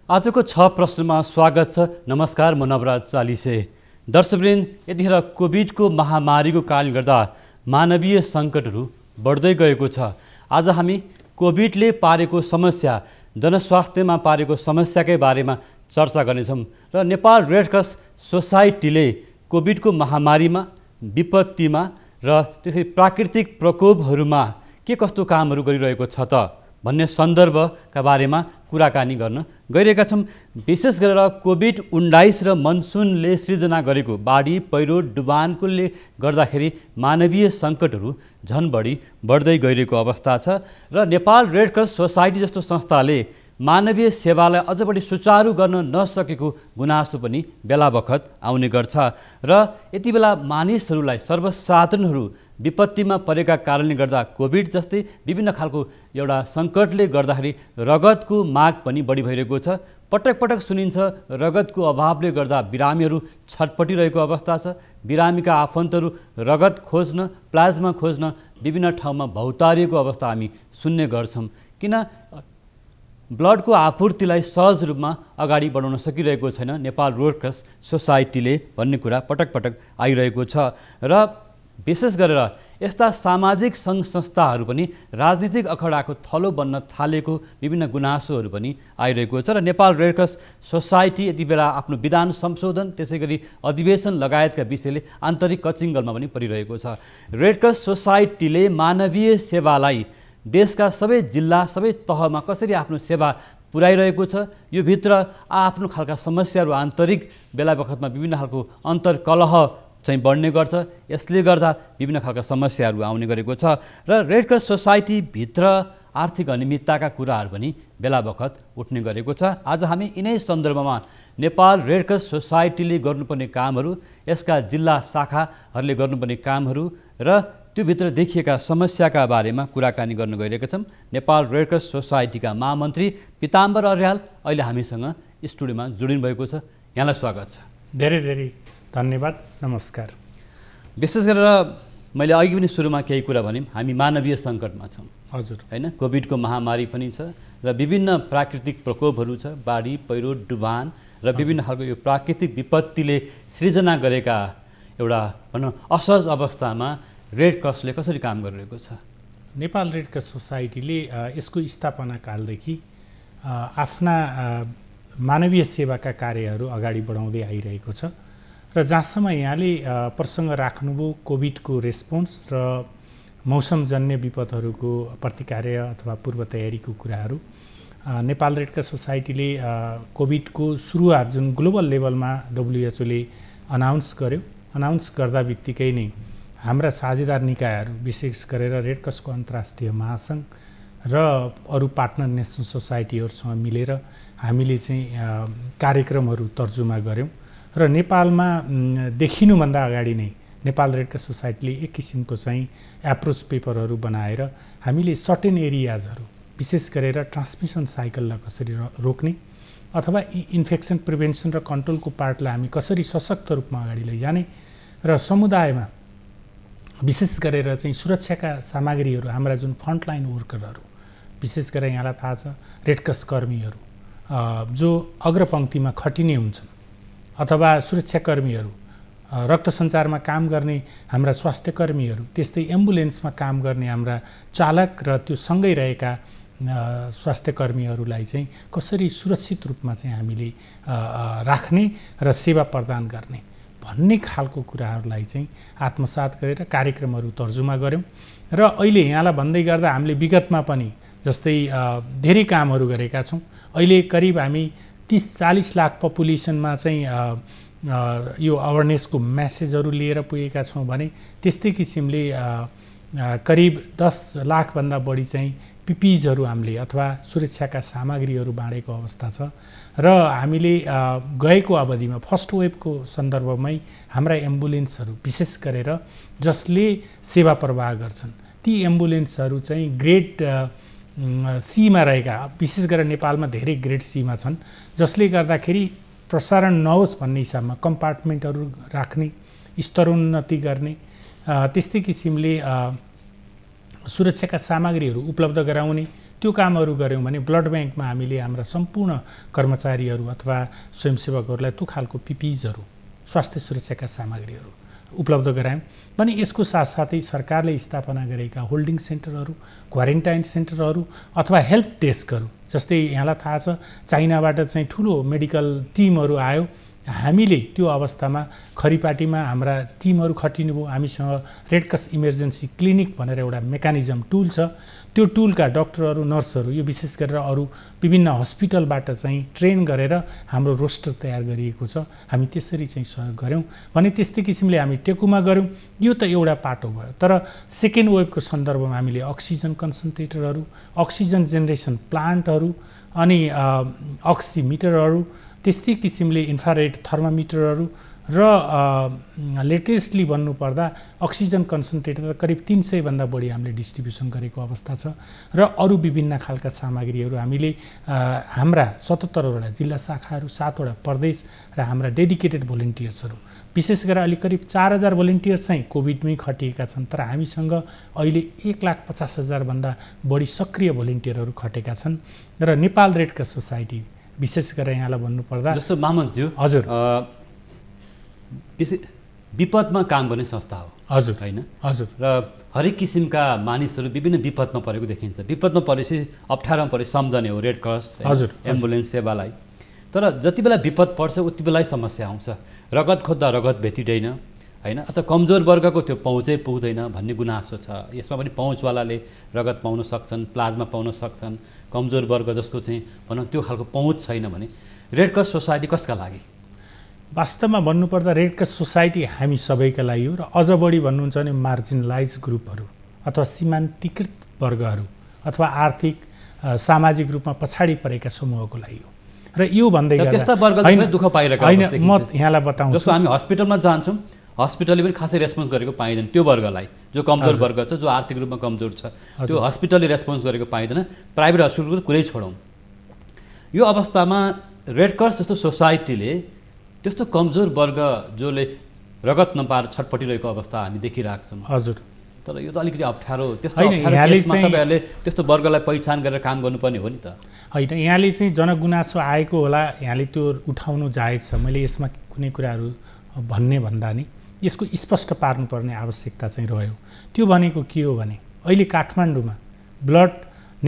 आजको 6 प्रश्नमा स्वागत छ। नमस्कार, म नवराज चालिसे। दर्शकवृन्द, यतिखेर कोभिडको महामारीको कारणले गर्दा मानवीय सङ्कटहरू बढ्दै गएको छ। आज हामी कोभिडले पारेको समस्या, जनस्वास्थ्यमा पारेको समस्याकै बारेमा चर्चा गर्नेछौँ र नेपाल रेड क्रस सोसाइटीले कोभिडको महामारीमा, विपत्तिमा र त्यसै प्राकृतिक प्रकोपहरूमा के कस्तो कामहरू गरिरहेको छ त भन्ने सन्दर्भका बारेमा कुराकानी गर्न गइरहेका छौँ। विशेष गरेर कोभिड-19 र मनसुनले सृजना गरेको बाढी, पहिरो, डुबानले गर्दाखेरि मानवीय सङ्कटहरू झन बढ्दै गइरहेको अवस्था छ र नेपाल रेड क्रस सोसाइटी जस्तो संस्थाले मानवीय सेवालाई अझ बढी सुचारू गर्न नसकेको गुनासो पनि बेला बखत आउने गर्छ र यति बेला मानिसहरूलाई, सर्वसाधारणहरू विपत्तिमा परेका कारणले गर्दा कोभिड जस्तै विभिन्न खालको एउटा सङ्कटले गर्दाखेरि रगतको माग पनि बढी भइरहेको छ। पटक पटक सुनिन्छ रगतको अभावले गर्दा बिरामीहरू छटपटिरहेको अवस्था छ। बिरामीका आफन्तहरू रगत खोज्न, प्लाज्मा खोज्न विभिन्न ठाउँमा भौतारिएको अवस्था हामी सुन्ने गर्छौँ। किन ब्लडको आपूर्तिलाई सहज रूपमा अगाडि बढाउन सकिरहेको छैन नेपाल रेड क्रस सोसाइटीले भन्ने कुरा पटक पटक आइरहेको छ र विशेष गरेर यस्ता सामाजिक सङ्घ संस्थाहरू पनि राजनीतिक अखडाको थलो बन्न थालेको विभिन्न गुनासोहरू पनि आइरहेको छ र नेपाल रेड क्रस सोसाइटी यति बेला आफ्नो विधान संशोधन, त्यसै गरी अधिवेशन लगायतका विषयले आन्तरिक कचिङ्गलमा पनि परिरहेको छ। रेड क्रस सोसाइटीले मानवीय सेवालाई देशका सबै जिल्ला, सबै तहमा कसरी आफ्नो सेवा पुर्याइरहेको छ, यो भित्र आफ्नो खालका समस्याहरू, आन्तरिक बेला बखतमा विभिन्न खालको अन्तर्कलह चाहिँ बढ्ने गर्छ। यसले गर्दा विभिन्न खालका समस्याहरू आउने गरेको छ र रेड क्रस सोसाइटीभित्र आर्थिक अनियमितताका कुराहरू पनि बेला बखत उठ्ने गरेको छ। आज हामी यिनै सन्दर्भमा नेपाल रेड क्रस सोसाइटीले गर्नुपर्ने कामहरू, यसका जिल्ला शाखाहरूले गर्नुपर्ने कामहरू र त्योभित्र देखिएका समस्याका बारेमा कुराकानी गर्न गइरहेका छौँ। नेपाल रेड क्रस सोसाइटीका महामन्त्री पिताम्बर अर्याल अहिले हामीसँग स्टुडियोमा जोडिनु भएको छ। यहाँलाई स्वागत छ। धेरै धेरै धन्यवाद, नमस्कार। विशेष गरेर मैले अघि पनि सुरुमा केही कुरा भने हामी मानवीय सङ्कटमा छौँ। हजुर, होइन, कोभिडको महामारी पनि छ र विभिन्न प्राकृतिक प्रकोपहरू छ, बाढी, पहिरो, डुबान र विभिन्न खालको यो प्राकृतिक विपत्तिले सृजना गरेका एउटा भनौँ असहज अवस्थामा रेड क्रसले कसरी काम गरिरहेको छ? नेपाल रेड क्रस सोसाइटीले यसको स्थापना कालदेखि आफ्ना मानवीय सेवाका कार्यहरू अगाडि बढाउँदै आइरहेको छ र जहाँसम्म यहाँले प्रसङ्ग राख्नुभयो कोभिडको रेस्पोन्स र मौसमजन्य विपदहरूको प्रतिकार्य अथवा पूर्व तयारीको कुराहरू, नेपाल रेड क्रस सोसाइटीले कोभिडको सुरुवात जुन ग्लोबल लेभलमा WHO ले अनाउन्स गर्यो, अनाउन्स गर्दा बित्तिकै नै हाम्रा साझेदार निकायहरू, विशेष गरेर रेड क्रसको अन्तर्राष्ट्रिय महासङ्घ र अरू पार्टनर नेसनल सोसाइटीहरूसँग मिलेर हामीले चाहिँ कार्यक्रमहरू तर्जुमा गऱ्यौँ र नेपालमा देखिनुभन्दा अगाडि नै नेपाल रेड क्रस सोसाइटीले एक किसिमको चाहिँ एप्रोच पेपरहरू बनाएर हामीले सर्टेन एरियाजहरू, विशेष गरेर ट्रान्समिसन साइकललाई कसरी रोक्ने अथवा इन्फेक्सन प्रिभेन्सन र कन्ट्रोलको पार्टलाई हामी कसरी सशक्त रूपमा अगाडि लैजाने र समुदायमा विशेष गरेर चाहिँ सुरक्षाका सामग्रीहरू, हाम्रा जुन फ्रन्टलाइन वर्करहरू, विशेष गरेर यहाँलाई थाहा छ रेड क्रस कर्मीहरू जो अग्रपङ्क्तिमा खटिने हुन्छन् अथवा सुरक्षाकर्मीहरू, रक्त सञ्चारमा काम गर्ने हाम्रा स्वास्थ्यकर्मीहरू, त्यस्तै एम्बुलेन्समा काम गर्ने हाम्रा चालक र त्यो सँगै रहेका स्वास्थ्यकर्मीहरूलाई चाहिँ कसरी सुरक्षित रूपमा चाहिँ हामीले राख्ने र सेवा प्रदान गर्ने भन्ने खालको कुराहरूलाई चाहिँ आत्मसात गरेर कार्यक्रमहरू तर्जुमा गऱ्यौँ र अहिले यहाँलाई भन्दै गर्दा हामीले विगतमा पनि जस्तै धेरै कामहरू गरेका छौँ। अहिले करिब हामी 30-40 लाख पपुलेसनमा चाहिँ यो अवेरनेसको मेसेजहरू लिएर पुगेका छौँ भने त्यस्तै किसिमले करिब 10 लाखभन्दा बढी चाहिँ पिपिजहरू हामीले अथवा सुरक्षाका सामग्रीहरू बाँडेको अवस्था छ र हामीले गएको अवधिमा फर्स्ट वेभको सन्दर्भमै हाम्रा एम्बुलेन्सहरू विशेष गरेर जसले सेवा प्रवाह गर्छन् ती एम्बुलेन्सहरू चाहिँ ग्रेड सीमा रहेका, विशेष गरेर नेपालमा धेरै ग्रेड सीमा छन्, जसले गर्दाखेरि प्रसारण नहोस् भन्ने हिसाबमा कम्पार्टमेन्टहरू राख्ने, स्तरोन्नति गर्ने, त्यस्तै किसिमले सुरक्षाका सामग्रीहरू उपलब्ध गराउने त्यो कामहरू गऱ्यौँ भने ब्लड ब्याङ्कमा हामीले हाम्रा सम्पूर्ण कर्मचारीहरू अथवा स्वयंसेवकहरूलाई त्यो खालको पिपिजहरू स्वास्थ्य सुरक्षाका सामग्रीहरू उपलब्ध गरायौँ भने यसको साथसाथै सरकारले स्थापना गरेका होल्डिङ सेन्टरहरू क्वारेन्टाइन सेन्टरहरू अथवा हेल्प डेस्कहरू जस्तै यहाँलाई थाहा छ चाइनाबाट चाहिँ ठुलो मेडिकल टिमहरू आयो हामीले त्यो अवस्थामा खरिपाटीमा हाम्रा टिमहरू खटिनु भयो हामीसँग रेडक्रस इमर्जेन्सी क्लिनिक भनेर एउटा मेकानिजम टुल छ त्यो टुलका डक्टरहरू नर्सहरू यो विशेष गरेर अरू विभिन्न हस्पिटलबाट चाहिँ ट्रेन गरेर हाम्रो रोस्टर तयार गरिएको छ हामी त्यसरी चाहिँ सहयोग गऱ्यौँ भने त्यस्तै किसिमले हामी टेकुमा गऱ्यौँ यो त एउटा पाटो भयो तर सेकेन्ड वेभको सन्दर्भमा हामीले अक्सिजन कन्सन्ट्रेटरहरू अक्सिजन जेनेरेसन प्लान्टहरू अनि अक्सिमिटरहरू त्यस्तै किसिमले इन्फ्रारेड थर्मामिटरहरू र लेटेस्टली भन्नुपर्दा अक्सिजन कन्सन्ट्रेटर करिब 300 भन्दा बढी हामीले डिस्ट्रिब्युसन गरेको अवस्था छ र अरू विभिन्न खालका सामग्रीहरू हामीले हाम्रा 77वटा जिल्ला शाखाहरू 7वटा प्रदेश र हाम्रा डेडिकेटेड भोलिन्टियर्सहरू विशेष गरेर अलि करिब 4000 भोलिन्टियर्स चाहिँ कोभिडमै खटिएका छन् तर हामीसँग अहिले 1,50,000 भन्दा बढी सक्रिय भोलिन्टियरहरू खटेका छन् र नेपाल रेडक्रस सोसाइटी विशेष गरेर यहाँलाई भन्नुपर्दा जस्तो मामज्यू हजुर विपदमा काम गर्ने संस्था हो हजुर हैन हजुर र हरेक किसिमका मानिसहरू विभिन्न विपदमा परेको देखिन्छ विपदमा परेपछि अप्ठ्यारोमा परे सम्झने हो रेड क्रस हजुर एम्बुलेन्स सेवालाई तर जति बेला विपद पर्छ उति बेला समस्या आउँछ रगत खोज्दा रगत भेटिँदैन हैन अथवा कमजोर वर्गको त्यो पहुँचै पुग्दैन भन्ने गुनासो छ यसमा पनि पहुँचवालाले रगत पाउन सक्छन् प्लाज्मा पाउन सक्छन् कमजोर वर्ग जसको चाहिँ भनौँ त्यो खालको पहुँच छैन भने रेडक्रस सोसाइटी कसका लागि वास्तवमा भन्नुपर्दा रेडक्रस सोसाइटी हामी सबैका लागि हो र अझ बढी भन्नुहुन्छ भने मार्जिनलाइज ग्रुपहरू अथवा सीमान्तकृत वर्गहरू अथवा आर्थिक सामाजिक रूपमा पछाडि परेका समूहको लागि हो र यो भन्दै गर्दा त्यस्ता वर्गले दुःख पाइरहेका हैन म यहाँलाई बताउँछु जस्तो हामी हस्पिटलमा जान्छौँ हस्पिटलले पनि खासै रेस्पोन्स गरेको पाइँदैन त्यो वर्गलाई जो कमजोर वर्ग छ जो आर्थिक रूपमा कमजोर छ त्यो हस्पिटलले रेस्पोन्स गरेको पाइँदैन प्राइभेट हस्पिटलको कुरै छोडौँ यो अवस्थामा रेडक्रस जस्तो सोसाइटीले त्यस्तो कमजोर वर्ग जसले रगत नपाएर छटपटिरहेको अवस्था हामी देखिरहेको छौँ हजुर तर यो त अलिकति अप्ठ्यारो त्यस्तो तपाईँहरूले त्यस्तो वर्गलाई पहिचान गरेर काम गर्नुपर्ने हो नि त होइन यहाँले चाहिँ जनगुनासो आएको होला यहाँले त्यो उठाउनु जायज छ मैले यसमा कुनै कुराहरू भन्ने भन्दा नि यसको स्पष्ट पार्नुपर्ने आवश्यकता चाहिँ रह्यो त्यो भनेको के हो भने अहिले काठमाडौँमा ब्लड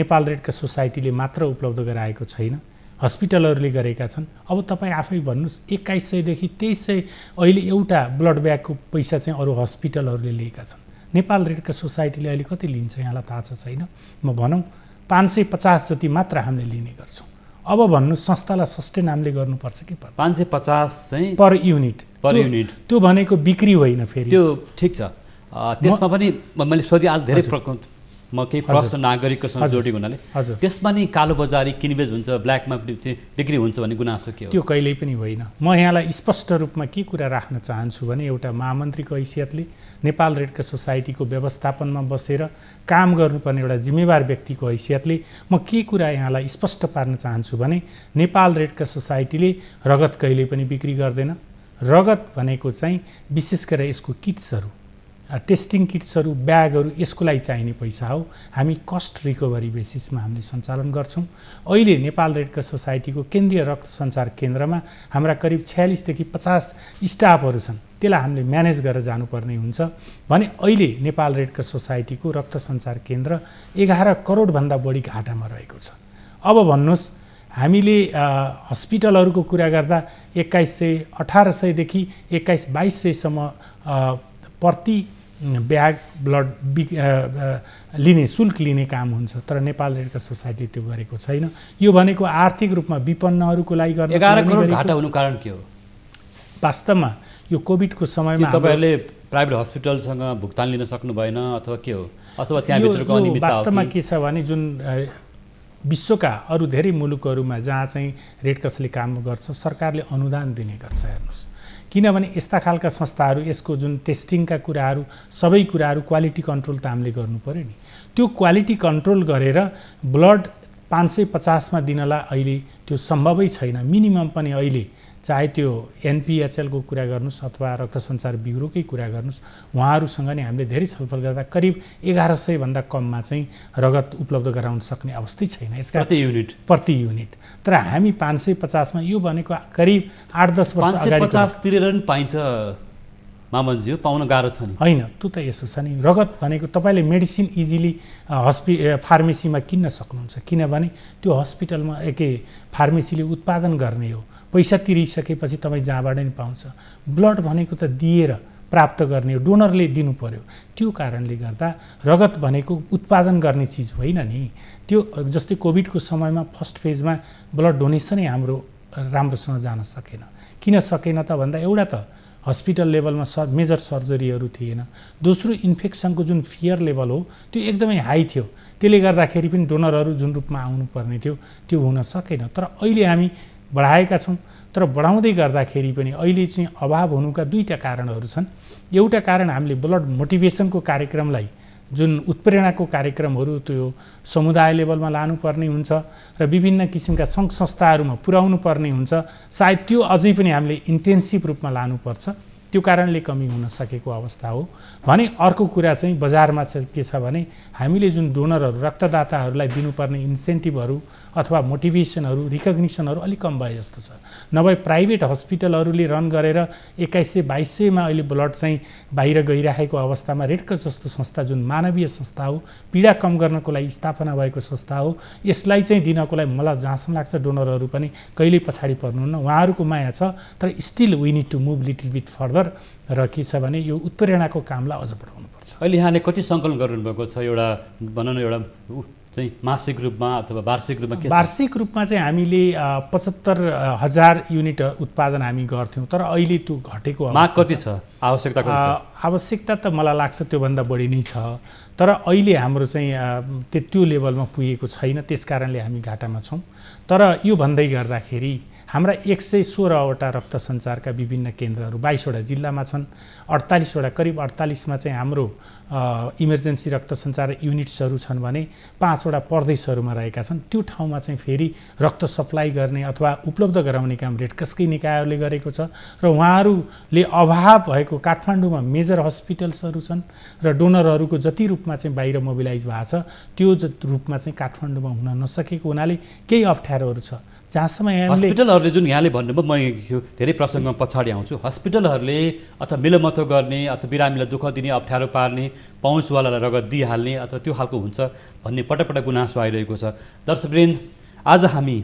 नेपाल रेडक्रस सोसाइटीले मात्र उपलब्ध गराएको छैन हस्पिटलहरूले गरेका छन् अब तपाईँ आफै भन्नुहोस् 2100 देखि 2300 अहिले एउटा ब्लड ब्यागको पैसा चाहिँ अरू हस्पिटलहरूले लिएका छन् नेपाल रेडक्रस सोसाइटीले अहिले कति लिन्छ यहाँलाई थाहा छ छैन म भनौँ 550 जति मात्र हामीले लिने गर्छौँ अब भन्नुहोस् संस्थालाई सस्टेन हामीले गर्नुपर्छ कि 550 चाहिँ पर युनिट त्यो भनेको बिक्री होइन फेरि त्यो ठिक छ त्यसमा पनि मैले सोधेँ आज धेरै म केही प्रश्न नागरिकसँग जोडेको हुनाले त्यसमा नि कालो बजारी किनबेच हुन्छ ब्ल्याकमा बिक्री हुन्छ भन्ने गुनासो के हो त्यो कहिल्यै पनि होइन म यहाँलाई स्पष्ट रूपमा के कुरा राख्न चाहन्छु भने एउटा महामन्त्रीको हैसियतले नेपाल रेडक्रस सोसाइटीको व्यवस्थापनमा बसेर काम गर्नुपर्ने एउटा जिम्मेवार व्यक्तिको हैसियतले म के कुरा यहाँलाई स्पष्ट पार्न चाहन्छु भने नेपाल रेडक्रस सोसाइटीले रगत कहिल्यै पनि बिक्री गर्दैन रगत भनेको चाहिँ विशेष गरेर यसको किट्सहरू टेस्टिङ किट्सहरू ब्यागहरू यसको लागि चाहिने पैसा हो हामी कस्ट रिकभरी बेसिसमा हामीले सञ्चालन गर्छौँ अहिले नेपाल रेडक्रस सोसाइटीको केन्द्रीय रक्त सञ्चार केन्द्रमा हाम्रा करिब 46 देखि 50 स्टाफहरू छन् त्यसलाई हामीले म्यानेज गरेर जानुपर्ने हुन्छ भने अहिले नेपाल रेडक्रस सोसाइटीको रक्त सञ्चार केन्द्र 11 करोडभन्दा बढी घाटामा रहेको छ अब भन्नुहोस् हामीले हस्पिटलहरूको कुरा गर्दा 1800 देखि 2200 सम्म प्रति ब्याग ब्लड लिने शुल्क लिने काम हुन्छ तर नेपाल रेडक्रस सोसाइटीले त्यो गरेको छैन यो भनेको आर्थिक रूपमा विपन्नहरूको लागि गर्ने 11 करोड घाटा हुनु कारण के हो वास्तवमा यो कोभिडको समयमा तपाईहरुले प्राइभेट हस्पिटलसँग भुक्तान लिन सक्नु भएन अथवा के हो अथवा त्यहाँ भित्रको अनियमितता हो वास्तवमा के छ भने जुन विश्वका अरू धेरै मुलुकहरूमा जहाँ चाहिँ रेडक्रसले काम गर्छ सरकारले अनुदान दिने गर्छ हेर्नुस् किनभने यस्ता खालका संस्थाहरू यसको जुन टेस्टिङका कुराहरू सबै कुराहरू क्वालिटी कन्ट्रोल त हामीले गर्नु पर्यो नि त्यो क्वालिटी कन्ट्रोल गरेर ब्लड 550 मा दिनलाई अहिले त्यो सम्भवै छैन। मिनिमम पनि अहिले चाहे त्यो एनपिएचएलको कुरा गर्नुहोस् अथवा रक्त सञ्चार ब्युरोकै कुरा गर्नुहोस्, उहाँहरूसँग नै हामीले धेरै छलफल गर्दा करिब 1100 भन्दा कममा चाहिँ रगत उपलब्ध गराउन सक्ने अवस्था छैन यसका प्रति युनिट। तर हामी 550 मा यो भनेको करिब 8-10 वर्ष अगाडि 550 तिरेर पनि पाइन्छ मामनजी, पाउन गाह्रो छ नि? होइन, त्यो त यसो छ नि, रगत भनेको तपाईँले मेडिसिन इजिली फार्मेसीमा किन्न सक्नुहुन्छ, किनभने त्यो हस्पिटलमा फार्मेसीले उत्पादन गर्ने हो, पैसा तिरिसकेपछि तपाईँ जहाँबाट नि पाउँछ। ब्लड भनेको त दिएर प्राप्त गर्ने हो, डोनरले दिनु पर्यो। त्यो कारणले गर्दा रगत भनेको उत्पादन गर्ने चिज होइन नि। त्यो जस्तै कोभिडको समयमा फर्स्ट फेजमा ब्लड डोनेसनै हाम्रो राम्रोसँग जान सकेन। किन सकेन त भन्दा एउटा त हस्पिटल लेभलमा मेजर सर्जरीहरू थिएन, दोस्रो इन्फेक्सनको जुन फियर लेभल हो त्यो एकदमै हाई थियो, त्यसले गर्दाखेरि पनि डोनरहरू जुन रूपमा आउनुपर्ने थियो त्यो हुन सकेन। तर अहिले हामी बढाएका छौँ, तर बढाउँदै गर्दाखेरि पनि अहिले चाहिँ अभाव हुनुका दुईवटा कारणहरू छन्। एउटा कारण हामीले ब्लड मोटिभेसनको कार्यक्रमलाई, जुन उत्प्रेरणाको कार्यक्रमहरू त्यो समुदाय लेभलमा लानुपर्ने हुन्छ र विभिन्न किसिमका सङ्घ संस्थाहरूमा पुर्याउनु पर्ने हुन्छ, सायद त्यो अझै पनि हामीले इन्टेन्सिभ रूपमा लानुपर्छ, त्यो कारणले कमी हुन सकेको अवस्था हो भने। अर्को कुरा चाहिँ बजारमा के छ भने हामीले जुन डोनरहरू रक्तदाताहरूलाई दिनुपर्ने इन्सेन्टिभहरू अथवा मोटिभेसनहरू रिकग्निसनहरू अलिक कम भए जस्तो छ। नभए प्राइभेट हस्पिटलहरूले रन गरेर 2100-2200 मा अहिले ब्लड चाहिँ बाहिर गइरहेको अवस्थामा रेडक्रस जस्तो संस्था जुन मानवीय संस्था हो, पीडा कम गर्नको लागि स्थापना भएको संस्था हो, यसलाई चाहिँ दिनको लागि मलाई जहाँसम्म लाग्छ डोनरहरू पनि कहिल्यै पछाडि पर्नुहुन्न, उहाँहरूको माया छ। तर still we need to move little bit further. र के छ भने यो उत्प्रेरणाको कामलाई अझ बढाउनुपर्छ। अहिले यहाँले कति सङ्कलन गर्नुभएको छ? एउटा भनौँ न, एउटा चाहिँ मासिक रूपमा अथवा वार्षिक रूपमा के? वार्षिक रूपमा चाहिँ हामीले 75,000 युनिट उत्पादन हामी गर्थ्यौँ, तर अहिले त्यो घटेको माग कति छ? आवश्यकता कति छ? आवश्यकता त मलाई लाग्छ त्योभन्दा बढी नै छ, तर अहिले हाम्रो चाहिँ त्यो लेभलमा पुगेको छैन, त्यस कारणले हामी घाटामा छौँ। तर यो भन्दै गर्दाखेरि हाम्रा 116वटा रक्त सञ्चारका विभिन्न केन्द्रहरू 22वटा जिल्लामा छन्, 48वटा करिब 48 मा चाहिँ हाम्रो इमर्जेन्सी रक्त सञ्चार युनिट्सहरू छन् भने 5वटा प्रदेशहरूमा रहेका छन्। त्यो ठाउँमा चाहिँ फेरि रक्त सप्लाई गर्ने अथवा उपलब्ध गराउने काम रेडक्रसकै निकायहरूले गरेको छ र उहाँहरूले अभाव भएको काठमाडौँमा मेजर हस्पिटल्सहरू छन् र डोनरहरूको जति रूपमा चाहिँ बाहिर मोबिलाइज भएको छ त्यो रूपमा चाहिँ काठमाडौँमा हुन नसकेको हुनाले केही अप्ठ्यारोहरू छ। जहाँसम्म हस्पिटलहरूले जुन यहाँले भन्नुभयो, म यो धेरै प्रसङ्गमा पछाडि आउँछु। हस्पिटलहरूले अथवा मिलोमतो गर्ने अथवा बिरामीलाई दुःख दिने, अप्ठ्यारो पार्ने, पहुँचवालालाई रगत दिइहाल्ने अथवा त्यो खालको हुन्छ भन्ने पटक पटक गुनासो आइरहेको छ। दर्शकवृन्द, आज हामी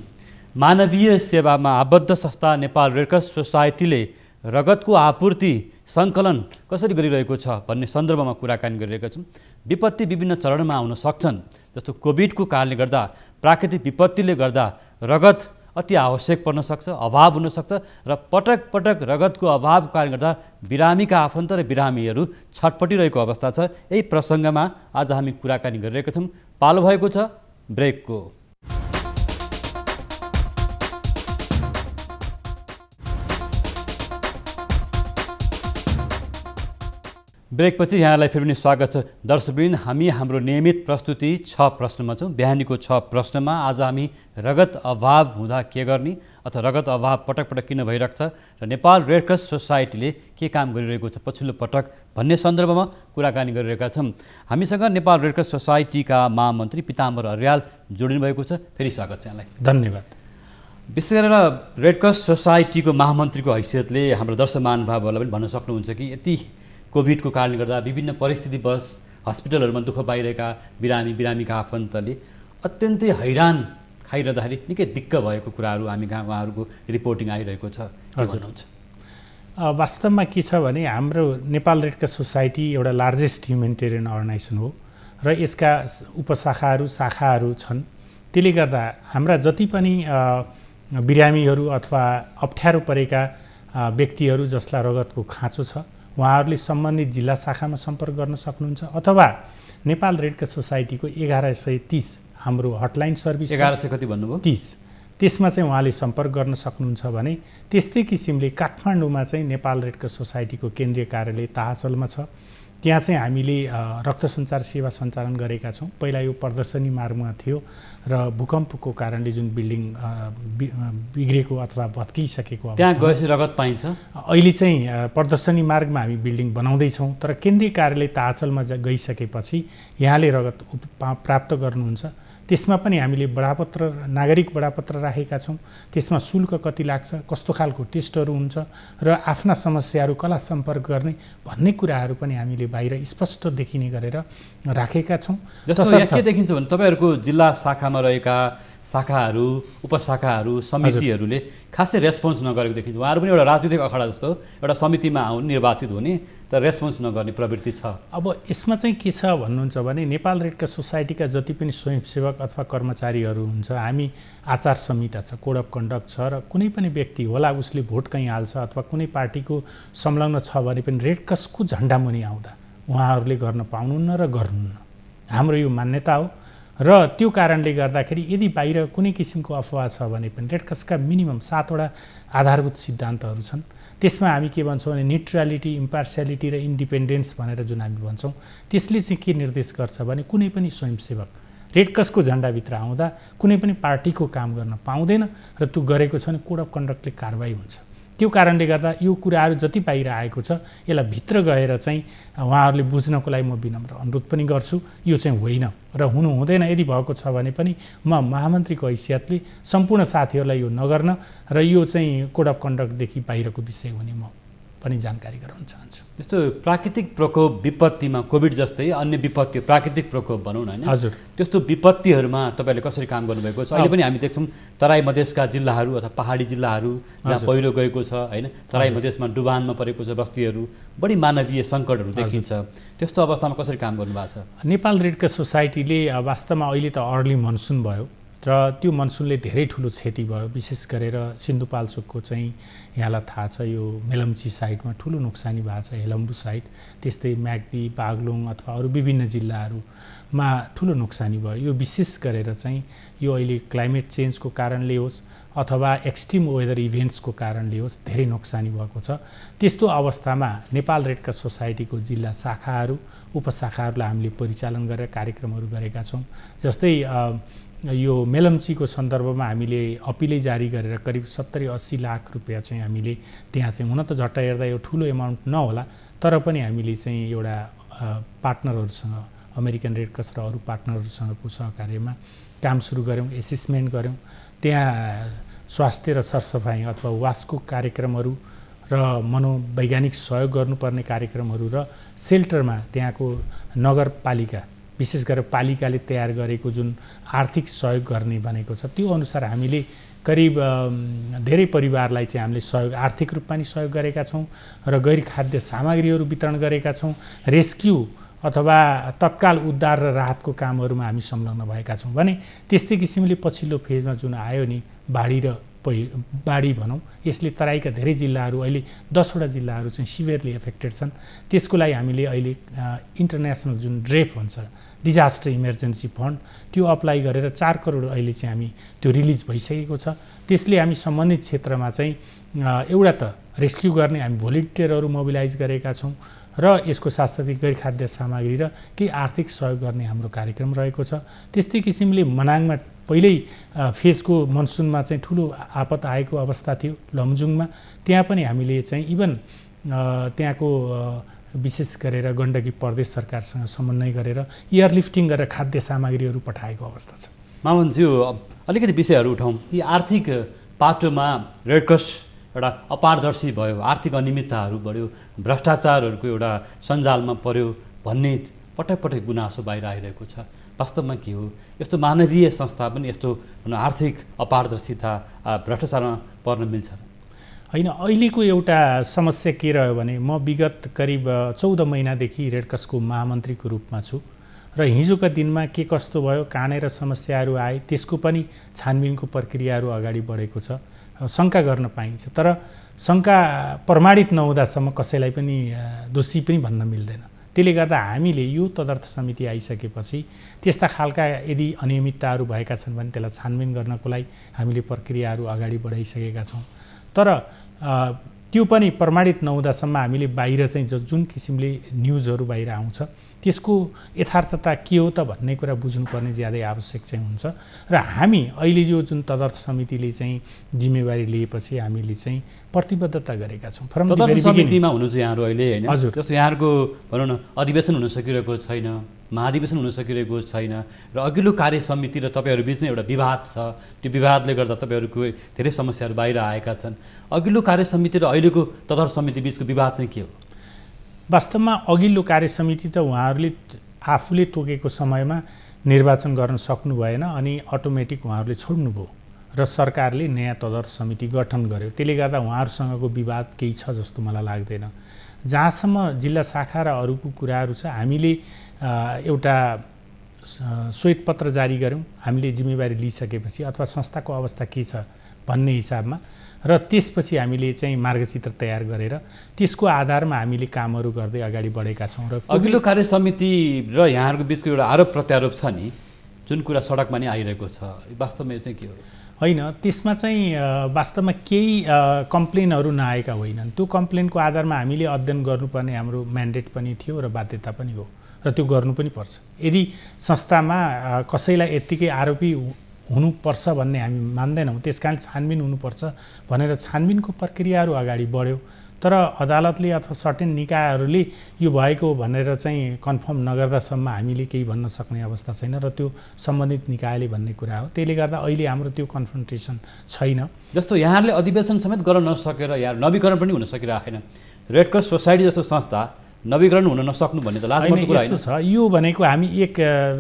मानवीय सेवामा आबद्ध संस्था नेपाल रेडक्रस सोसाइटीले रगतको आपूर्ति सङ्कलन कसरी गरिरहेको छ भन्ने सन्दर्भमा कुराकानी गरिरहेका छौँ। विपत्ति विभिन्न चरणमा आउन सक्छन्, जस्तो कोभिडको कारणले गर्दा, प्राकृतिक विपत्तिले गर्दा रगत अति आवश्यक पर्न सक्छ, अभाव हुनसक्छ र पटक पटक रगतको अभावको कारणले गर्दा बिरामीका आफन्त र बिरामीहरू छटपटिरहेको अवस्था छ। यही प्रसङ्गमा आज हामी कुराकानी गरिरहेका छौँ। पालो भएको छ ब्रेकको। ब्रेकपछि यहाँलाई फेरि पनि स्वागत छ। दर्शकवृन्द, हामी हाम्रो नियमित प्रस्तुति 6 प्रश्नमा छौँ। बिहानीको 6 प्रश्नमा आज हामी रगत अभाव हुँदा के गर्ने अथवा रगत अभाव पटक पटक किन भइरहेको छ र नेपाल रेडक्रस सोसाइटीले के काम गरिरहेको छ पछिल्लो पटक भन्ने सन्दर्भमा कुराकानी गरिरहेका छौँ। हामीसँग नेपाल रेडक्रस सोसाइटीका महामन्त्री पिताम्बर अर्याल जोडिनु भएको छ। फेरि स्वागत छ यहाँलाई। धन्यवाद। विशेष गरेर रेडक्रस सोसाइटीको महामन्त्रीको हैसियतले हाम्रो दर्शक महानुभावहरूलाई पनि भन्न सक्नुहुन्छ कि यति कोभिडको कारणले गर्दा विभिन्न परिस्थितिवश हस्पिटलहरूमा दुःख पाइरहेका बिरामीका आफन्तले अत्यन्तै हैरान खाइरहँदाखेरि निकै दिक्क भएको कुराहरू हामी कहाँ उहाँहरूको रिपोर्टिङ आइरहेको छ। वास्तवमा के छ भने हाम्रो नेपाल रेडक्रस सोसाइटी एउटा लार्जेस्ट ह्युमेनिटेरियन अर्गनाइजेसन हो र यसका उपशाखाहरू शाखाहरू छन्। त्यसले गर्दा हाम्रा जति पनि बिरामीहरू अथवा अप्ठ्यारो परेका व्यक्तिहरू जसलाई रगतको खाँचो छ उहाँहरूले सम्बन्धित जिल्ला शाखामा सम्पर्क गर्न सक्नुहुन्छ अथवा नेपाल रेडक्रस सोसाइटीको 1130 हाम्रो हटलाइन सर्भिस 1100 कति भन्नुभयो 30 त्यसमा चाहिँ उहाँले सम्पर्क गर्न सक्नुहुन्छ भने त्यस्तै किसिमले काठमाडौँमा चाहिँ नेपाल रेडक्रस सोसाइटीको केन्द्रीय कार्यालय ताहाचलमा छ। त्यहाँ चाहिँ हामीले रक्त सञ्चार सेवा सञ्चालन गरेका छौँ। पहिला यो प्रदर्शनी मार्गमा थियो र भूकम्पको कारणले जुन बिल्डिङ बिग्रेको अथवा भत्किसकेको अवस्था, त्यहाँ गएपछि रगत पाइन्छ। अहिले चाहिँ प्रदर्शनी मार्गमा हामी बिल्डिङ बनाउँदैछौँ, तर केन्द्रीय कार्यालय ताचलमा गइसकेपछि यहाँले रगत प्राप्त गर्नुहुन्छ। त्यसमा पनि हामीले बडापत्र, नागरिक बडापत्र राखेका छौँ। त्यसमा शुल्क कति लाग्छ, कस्तो खालको टेस्टहरू हुन्छ र आफ्ना समस्याहरू कसलाई सम्पर्क गर्ने भन्ने कुराहरू पनि हामीले बाहिर स्पष्ट देखिने गरेर राखेका छौँ। जस्तो के देखिन्छ भने तपाईँहरूको जिल्ला शाखामा रहेका शाखाहरू, उपशाखाहरू, समितिहरूले खासै रेस्पोन्स नगरेको देखिन्छ। उहाँहरू पनि एउटा राजनीतिक अखाडा जस्तो एउटा समितिमा आउने, निर्वाचित हुने, तर रेस्पोन्स नगर्ने प्रवृत्ति छ। अब यसमा चाहिँ के छ भन्नुहुन्छ भने नेपाल रेड क्रस सोसाइटीका जति पनि स्वयंसेवक अथवा कर्मचारीहरू हुन्छ, हामी आचार संहिता छ, कोड अफ कन्डक्ट छ, र कुनै पनि व्यक्ति होला उसले भोट कहीँ हाल्छ अथवा कुनै पार्टीको संलग्न छ भने पनि रेड क्रसको झन्डा मुनि आउँदा उहाँहरूले गर्न पाउनुहुन्न र गर्नुहुन्न। हाम्रो यो मान्यता हो र त्यो कारणले गर्दाखेरि यदि बाहिर कुनै किसिमको अफवाह छ भने पनि रेड क्रसका मिनिमम 7 वटा आधारभूत सिद्धान्तहरू छन्। त्यसमा हामी के भन्छौँ भने न्युट्रालिटी, इम्पार्सियालिटी र इन्डिपेन्डेन्स भनेर जुन हामी भन्छौँ, त्यसले चाहिँ के निर्देश गर्छ भने कुनै पनि स्वयंसेवक रेड क्रसको झन्डाभित्र आउँदा कुनै पनि पार्टीको काम गर्न पाउँदैन र त्यो गरेको छ भने कोड अफ कन्डक्टले कारबाही हुन्छ। त्यो कारणले गर्दा यो कुराहरू जति बाहिर आएको छ यसलाई भित्र गएर चाहिँ उहाँहरूले बुझ्नको लागि म विनम्र अनुरोध पनि गर्छु। यो चाहिँ होइन र हुनु हुँदैन। यदि भएको छ भने पनि म महामन्त्रीको हैसियतले सम्पूर्ण साथीहरूलाई यो नगर्न र यो चाहिँ कोड अफ कन्डक्टदेखि बाहिरको विषय हुने म पनि जानकारी गराउन चाहन्छु। जस्तो प्राकृतिक प्रकोप विपत्तिमा कोभिड जस्तै अन्य विपत्ति, प्राकृतिक प्रकोप भनौँ न हैन, हजुर, त्यस्तो विपत्तिहरूमा तपाईँले कसरी काम गर्नुभएको छ? अहिले पनि हामी देख्छौँ तराई मधेसका जिल्लाहरू अथवा पहाडी जिल्लाहरू जहाँ पहिरो गएको छ हैन, तराई मधेसमा डुबानमा परेको छ बस्तीहरू, बढी मानवीय सङ्कटहरू देखिन्छ। त्यस्तो अवस्थामा कसरी काम गर्नुभएको छ? नेपाल रेड क्रस सोसाइटीले वास्तवमा अहिले त अर्ली मनसुन भयो र त्यो मनसुनले धेरै ठुलो क्षति भयो। विशेष गरेर सिन्धुपाल्चोकको चाहिँ यहाँलाई थाहा छ यो मेलम्ची साइडमा ठुलो नोक्सानी भएको छ, हेलम्बु साइड, त्यस्तै म्याग्दी, बागलुङ अथवा अरू विभिन्न जिल्लाहरूमा ठुलो नोक्सानी भयो। यो विशेष गरेर चाहिँ यो अहिले क्लाइमेट चेन्जको कारणले होस् अथवा एक्सट्रिम वेदर इभेन्ट्सको कारणले होस् धेरै नोक्सानी भएको छ। त्यस्तो अवस्थामा नेपाल रेड क्रस सोसाइटीको जिल्ला शाखाहरू, उपशाखाहरूलाई हामीले परिचालन गरेर कार्यक्रमहरू गरेका छौँ। जस्तै यो मेलम्चीको सन्दर्भमा हामीले अपिलै जारी गरेर करिब 70-80 लाख रुपियाँ चाहिँ हामीले त्यहाँ चाहिँ, हुन त झट्ट हेर्दा यो ठुलो एमाउन्ट नहोला, तर पनि हामीले चाहिँ एउटा पार्टनरहरूसँग, अमेरिकन रेड क्रस र अरू पार्टनरहरूसँगको सहकार्यमा काम सुरु गऱ्यौँ, एसेसमेन्ट गऱ्यौँ। त्यहाँ स्वास्थ्य र सरसफाइ अथवा वासको कार्यक्रमहरू र मनोवैज्ञानिक सहयोग गर्नुपर्ने कार्यक्रमहरू र सेल्टरमा त्यहाँको नगरपालिका, विशेष गरेर पालिकाले तयार गरेको जुन आर्थिक सहयोग गर्ने भनेको छ त्यो अनुसार हामीले करिब धेरै परिवारलाई चाहिँ हामीले सहयोग, आर्थिक रूपमा नि सहयोग गरेका छौँ र गैर खाद्य सामग्रीहरू वितरण गरेका छौँ। रेस्क्यु अथवा तत्काल उद्धार र राहतको कामहरूमा हामी संलग्न भएका छौँ भने त्यस्तै किसिमले पछिल्लो फेजमा जुन आयो नि बाढी भनौँ, यसले तराईका धेरै जिल्लाहरू, अहिले 10 वटा जिल्लाहरू चाहिँ सिभियरली एफेक्टेड छन्। त्यसको लागि हामीले अहिले इन्टरनेसनल जुन ड्रेफ भन्छ, डिजास्टर इमर्जेन्सी फन्ड, त्यो अप्लाई गरेर 4 करोड अहिले चाहिँ हामी त्यो रिलिज भइसकेको छ। त्यसले हामी सम्बन्धित क्षेत्रमा चाहिँ एउटा त रेस्क्यु गर्ने हामी भोलिन्टियरहरू मोबिलाइज गरेका छौँ र यसको साथसाथै गैर खाद्य सामग्री र केही आर्थिक सहयोग गर्ने हाम्रो कार्यक्रम रहेको छ। त्यस्तै किसिमले मनाङमा पहिल्यै फेजको मनसुनमा चाहिँ ठुलो आपत आएको अवस्था थियो लमजुङमा, त्यहाँ पनि हामीले चाहिँ इभन त्यहाँको विशेष गरेर गण्डकी प्रदेश सरकारसँग समन्वय गरेर एयरलिफ्टिङ गरेर खाद्य सामग्रीहरू पठाएको अवस्था छ। मामनज्यू, अलिकति विषयहरू उठाउँ। यी आर्थिक पाटोमा रेड क्रस एउटा अपारदर्शी भयो, आर्थिक अनियमितताहरू बढ्यो, भ्रष्टाचारहरूको एउटा सञ्जालमा पर्यो भन्ने पटक पटक गुनासो बाहिर आइरहेको छ। वास्तवमा के हो? यस्तो मानवीय संस्था पनि यस्तो आर्थिक अपारदर्शिता, भ्रष्टाचारमा पर्न मिल्छ? होइन, अहिलेको एउटा समस्या के रह्यो भने म विगत करिब 14 महिनादेखि रेड क्रसको महामन्त्रीको रूपमा छु र हिजोका दिनमा के कस्तो भयो, कहाँनिर समस्याहरू आए, त्यसको पनि छानबिनको प्रक्रियाहरू अगाडि बढेको छ। शङ्का गर्न पाइन्छ, तर शङ्का प्रमाणित नहुँदासम्म कसैलाई पनि दोषी पनि भन्न मिल्दैन। त्यसले गर्दा हामीले यो तदर्थ समिति आइसकेपछि त्यस्ता खालका यदि अनियमितताहरू भएका छन् भने त्यसलाई छानबिन गर्नको लागि हामीले प्रक्रियाहरू अगाडि बढाइसकेका छौँ। तर त्यो पनि प्रमाणित नहुँदासम्म हामीले बाहिर चाहिँ जुन किसिमले न्युजहरू बाहिर आउँछ त्यसको यथार्थता के हो त भन्ने कुरा बुझ्नुपर्ने ज्यादै आवश्यक चाहिँ हुन्छ। र हामी अहिले यो जुन तदर्थ समितिले चाहिँ जिम्मेवारी लिएपछि हामीले चाहिँ प्रतिबद्धता गरेका छौँ। तदर्थ समितिमा हुनुहुन्छ यहाँहरू अहिले होइन? हजुर। जस्तो यहाँहरूको भनौँ न अधिवेशन हुन सकिरहेको छैन, महाधिवेशन हुन सकिरहेको छैन र अघिल्लो कार्य समिति र तपाईँहरू बिचमा एउटा विवाद छ। त्यो विवादले गर्दा तपाईँहरूको धेरै समस्याहरू बाहिर आएका छन्। अघिल्लो कार्य समिति र अहिलेको तदर्थ समिति बिचको विवाद चाहिँ के हो? वास्तवमा अघिल्लो कार्य समिति त उहाँहरूले आफूले तोकेको समयमा निर्वाचन गर्न सक्नु भएन अनि अटोमेटिक उहाँहरूले छोड्नुभयो र सरकारले नयाँ तदर्थ समिति गठन गर्यो। त्यसले गर्दा उहाँहरूसँगको विवाद केही छ जस्तो मलाई लाग्दैन। जहाँसम्म जिल्ला शाखा र अरूको कुराहरू छ, हामीले एउटा श्वेतपत्र जारी गऱ्यौँ हामीले जिम्मेवारी लिइसकेपछि अथवा संस्थाको अवस्था के छ भन्ने हिसाबमा, र त्यसपछि हामीले चाहिँ मार्गचित्र तयार गरेर त्यसको आधारमा हामीले कामहरू गर्दै अगाडि बढेका छौँ। र अघिल्लो कार्य समिति र यहाँहरूको बिचको एउटा आरोप प्रत्यारोप छ नि, जुन कुरा सडकमा नै आइरहेको छ, वास्तवमा यो चाहिँ के हो? होइन, त्यसमा चाहिँ वास्तवमा केही कम्प्लेनहरू नआएका होइनन्। त्यो कम्प्लेनको आधारमा हामीले अध्ययन गर्नुपर्ने हाम्रो म्यान्डेट पनि थियो र बाध्यता पनि हो र त्यो गर्नु पनि पर्छ। यदि संस्थामा कसैलाई यत्तिकै आरोपी हुनुपर्छ भन्ने हामी मान्दैनौँ, त्यस कारण छानबिन हुनुपर्छ भनेर छानबिनको प्रक्रियाहरू अगाडि बढ्यो। तर अदालतले अथवा सर्टेन निकायहरूले यो भएको भनेर चाहिँ कन्फर्म नगर्दासम्म हामीले केही भन्न सक्ने अवस्था छैन र त्यो सम्बन्धित निकायले भन्ने कुरा हो। त्यसले गर्दा अहिले हाम्रो त्यो कन्फ्रन्टेसन छैन। जस्तो यहाँहरूले अधिवेशन समेत गर्न नसकेर यहाँ नवीकरण पनि हुन सकिरहेको छैन। रेड क्रस सोसाइटी जस्तो संस्था नवीकरण हुन नसक्नु भन्ने त लाजमर्दो कुरा होइन? यस्तो छ, यो भनेको हामी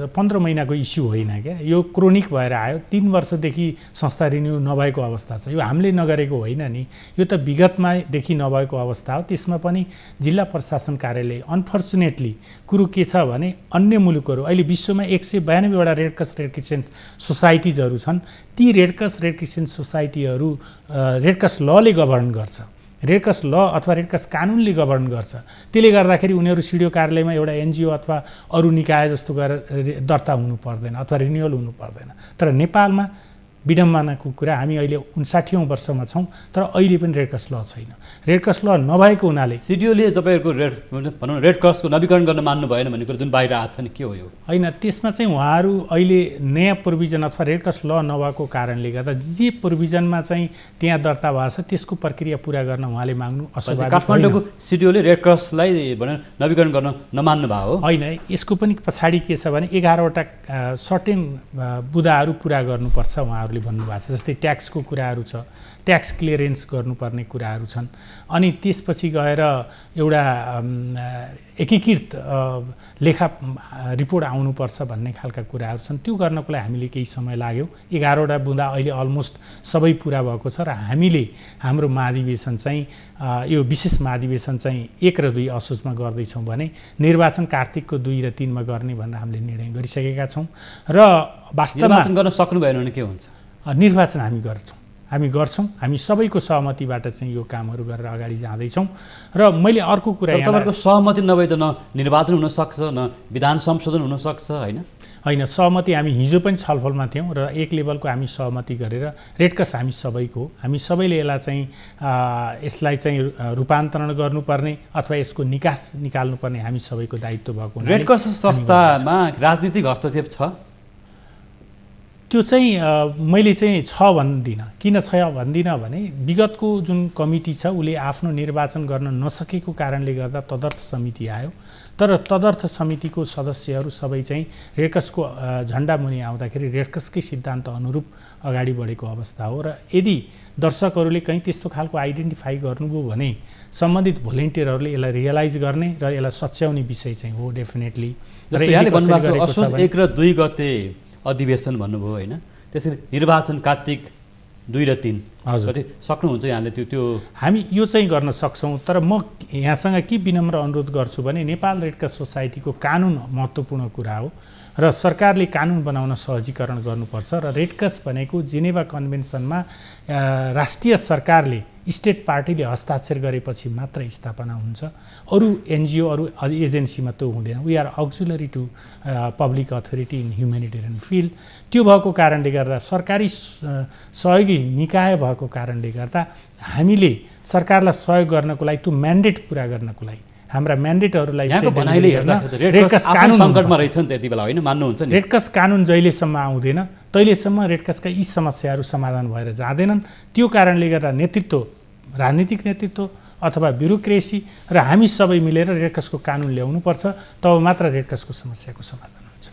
15 महिनाको इस्यु होइन क्या, यो क्रोनिक भएर आयो। 3 वर्षदेखि संस्था रिन्यू नभएको अवस्था छ। यो हामीले नगरेको होइन नि, यो त विगतमादेखि नभएको अवस्था हो। त्यसमा पनि जिल्ला प्रशासन कार्यालय अनफर्चुनेटली कुरो के छ भने अन्य मुलुकहरू अहिले विश्वमा 192वटा रेड क्रिसेन्ट सोसाइटिजहरू छन्। ती रेड क्रिसेन्ट सोसाइटीहरू रेड क्रस लले गभर्न गर्छ, रेड क्रस ल अथवा रेड क्रस कानुनले गभर्न गर्छ। त्यसले गर्दाखेरि उनीहरू सिडिओ कार्यालयमा एउटा एनजिओ अथवा अरू निकाय जस्तो गरेर दर्ता हुनु पर्दैन अथवा रिन्युअल हुनु पर्दैन। तर नेपालमा विडम्बनाको कुरा, हामी अहिले 59औं वर्षमा छौँ तर अहिले पनि रेड क्रस ल छैन। रेड क्रस ल नभएको हुनाले सिडिओले तपाईँहरूको भनौँ रेड क्रसको नवीकरण गर्न मान्नु भएन भन्ने कुरा जुन बाहिर आएको छ नि, के हो यो? होइन, त्यसमा चाहिँ उहाँहरू अहिले नयाँ प्रोभिजन अथवा रेड क्रस ल नभएको कारणले गर्दा जे प्रोभिजनमा चाहिँ त्यहाँ दर्ता भएको छ त्यसको प्रक्रिया पुरा गर्न उहाँले माग्नु अस्वाभाविक। काठमाडौँको सिडिओले रेड क्रसलाई भनेर नवीकरण गर्न नमान्नु भएको हो? होइन, यसको पनि पछाडि के छ भने 11वटा सर्टेन बुदाहरू पुरा गर्नुपर्छ उहाँहरूले भन्नुभएको छ। जस्तै ट्याक्सको कुराहरू छ, ट्याक्स क्लियरेन्स गर्नुपर्ने कुराहरू छन्, अनि त्यसपछि गएर एउटा एकीकृत लेखा रिपोर्ट आउनुपर्छ भन्ने खालका कुराहरू छन्। त्यो गर्नको लागि हामीले केही समय लाग्यो। 11वटा बुँदा अहिले अलमोस्ट सबै पुरा भएको छ र हामीले हाम्रो महाधिवेशन चाहिँ यो विशेष महाधिवेशन चाहिँ 1 र 2 असोजमा गर्दैछौँ भने निर्वाचन कार्तिकको 2 र 3मा गर्ने भनेर हामीले निर्णय गरिसकेका छौँ। र वास्तवमा गर्न सक्नु भएन भने के हुन्छ? निर्वाचन हामी गर्छौँ। हामी सबैको सहमतिबाट चाहिँ यो कामहरू गरेर अगाडि जाँदैछौँ। र मैले अर्को कुरा, तपाईँहरूको सहमति नभए त न निर्वाचन हुनसक्छ न विधान संशोधन हुनसक्छ होइन? होइन, सहमति हामी हिजो पनि छलफलमा थियौँ र एक लेभलको हामी सहमति गरेर रेड क्रस हामी सबैको, हामी सबैले यसलाई चाहिँ रूपान्तरण गर्नुपर्ने अथवा यसको निकास निकाल्नुपर्ने हामी सबैको दायित्व भएको हुनाले रेड क्रस संस्थामा राजनीतिक हस्तक्षेप छ? त्यो चाहिँ मैले चाहिँ छ भन्दिनँ। किन छ भन्दिनँ भने विगतको जुन कमिटी छ उसले आफ्नो निर्वाचन गर्न नसकेको कारणले गर्दा तदर्थ समिति आयो। तर तदर्थ समितिको सदस्यहरू सबै चाहिँ रेड क्रसको झन्डा मुनि आउँदाखेरि रेड क्रसकै सिद्धान्त अनुरूप अगाडि बढेको अवस्था हो। र यदि दर्शकहरूले कहीँ त्यस्तो खालको आइडेन्टिफाई गर्नुभयो भने सम्बन्धित भोलिन्टियरहरूले यसलाई रियलाइज गर्ने र यसलाई सच्याउने विषय चाहिँ हो डेफिनेटली। असोज 1 र 2 गते अधिवेशन भन्नुभयो होइन, त्यसरी निर्वाचन कार्तिक 2 र 3 हजुर सक्नुहुन्छ यहाँले? त्यो हामी यो चाहिँ गर्न सक्छौँ। तर म यहाँसँग के विनम्र अनुरोध गर्छु भने नेपाल रेड क्रस सोसाइटीको कानुन महत्त्वपूर्ण कुरा हो र सरकारले कानुन बनाउन सहजीकरण गर्नुपर्छ। र रेड क्रस भनेको जेनेभा कन्भेन्सनमा राष्ट्रिय सरकारले स्टेट पार्टीले हस्ताक्षर गरेपछि मात्र स्थापना हुन्छ। अरू एनजिओ अरू एजेन्सीमा त्यो हुँदैन। We are auxiliary to public authority in humanitarian field. त्यो भएको कारणले गर्दा सरकारी सहयोगी निकाय भएको कारणले गर्दा हामीले सरकारलाई सहयोग गर्नको लागि त्यो म्यान्डेट पुरा गर्नको लागि हाम्रा म्यान्डेटहरूलाई रेडक्रस कानुन सङ्कटमा रहेछ नि त्यति बेला होइन मान्नुहुन्छ नि? रेडक्रस कानुन जहिलेसम्म आउँदैन तहिलेसम्म रेडक्रसका यी समस्याहरू समाधान भएर जाँदैनन्। त्यो कारणले गर्दा नेतृत्व, राजनीतिक नेतृत्व अथवा ब्युरोक्रेसी र हामी सबै मिलेर रेडक्रसको कानुन ल्याउनुपर्छ, तब मात्र रेडक्रसको समस्याको समाधान हुन्छ।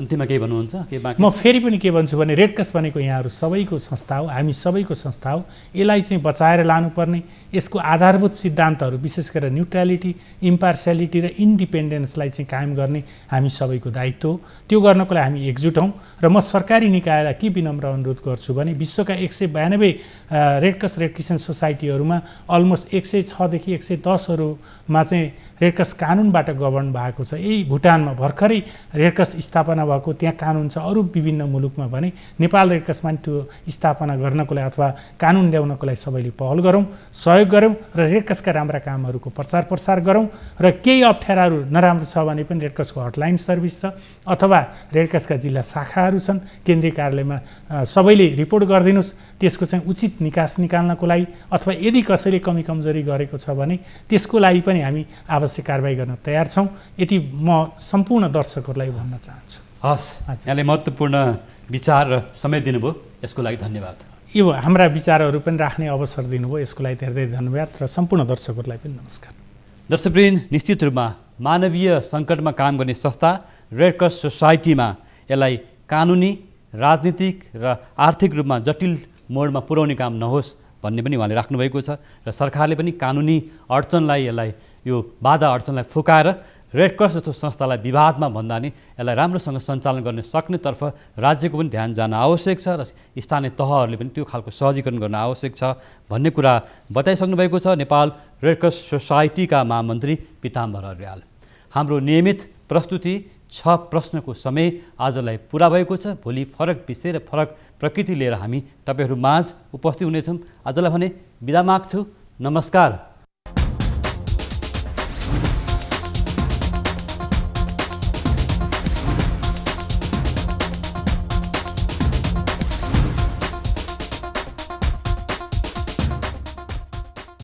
अन्तिममा केही भन्नुहुन्छ? म फेरि पनि के भन्छु भने रेडक्रस भनेको यहाँहरू सबैको संस्था हो, हामी सबैको संस्था हो। यसलाई चाहिँ बचाएर लानुपर्ने, यसको आधारभूत सिद्धान्तहरू विशेष गरेर न्युट्रालिटी, इम्पार्सियालिटी र इन्डिपेन्डेन्सलाई चाहिँ कायम गर्ने हामी सबैको दायित्व हो। त्यो गर्नको लागि हामी एकजुट हौँ र म सरकारी निकायलाई के विनम्र अनुरोध गर्छु भने विश्वका 192 रेडक्रस रेड क्रिसेन्ट सोसाइटीहरूमा अलमोस्ट 106 देखि 110हरूमा चाहिँ रेडक्रस कानुनबाट गभर्न भएको छ। यही भुटानमा भर्खरै रेडक्रस स्थापना भएको त्यहाँ कानुन छ। अरू विभिन्न मुलुकमा भने नेपाल रेडक्रसमा त्यो स्थापना गर्नको लागि अथवा कानुन ल्याउनको लागि सबैले पहल गरौँ, सहयोग गरौँ र रेडक्रसका राम्रा कामहरूको प्रचार प्रसार गरौँ। र केही अप्ठ्याराहरू नराम्रो छ भने पनि रेडक्रसको हटलाइन सर्भिस छ अथवा रेडक्रसका जिल्ला शाखाहरू छन् केन्द्रीय कार्यालयमा, सबैले रिपोर्ट गरिदिनुहोस्। त्यसको चाहिँ उचित निकास निकाल्नको लागि अथवा यदि कसैले कमी कमजोरी गरेको छ भने त्यसको लागि पनि हामी आवश्यक कारबाही गर्न तयार छौँ। यति म सम्पूर्ण दर्शकहरूलाई भन्न चाहन्छु। हस्, यहाँले महत्त्वपूर्ण विचार र समय दिनुभयो, यसको लागि धन्यवाद। यो हाम्रा विचारहरू पनि राख्ने अवसर दिनुभयो, यसको लागि धेरै धेरै धन्यवाद र सम्पूर्ण दर्शकहरूलाई पनि नमस्कार। दर्शकवृन्द, निश्चित रूपमा मानवीय सङ्कटमा काम गर्ने संस्था रेडक्रस सोसाइटीमा यसलाई कानुनी, राजनीतिक र आर्थिक रूपमा जटिल मोडमा पुर्याउने काम नहोस् भन्ने पनि उहाँले राख्नुभएको छ र सरकारले पनि कानुनी अडचनलाई, यसलाई यो बाधा अडचनलाई फुकाएर रेडक्रस जस्तो संस्थालाई विवादमा भन्दा नि यसलाई राम्रोसँग सञ्चालन गर्न सक्नेतर्फ राज्यको पनि ध्यान जान आवश्यक छ र स्थानीय तहहरूले पनि त्यो खालको सहजीकरण गर्न आवश्यक छ भन्ने कुरा बताइसक्नु भएको छ नेपाल रेडक्रस सोसाइटीका महामन्त्री पीताम्बर अर्याल। हाम्रो नियमित प्रस्तुति 6 प्रश्नको समय आजलाई पुरा भएको छ। भोलि फरक विषय र फरक प्रकृति लिएर हामी तपाईँहरू माझ उपस्थित हुनेछौँ। आजलाई भने बिदा माग्छु। नमस्कार।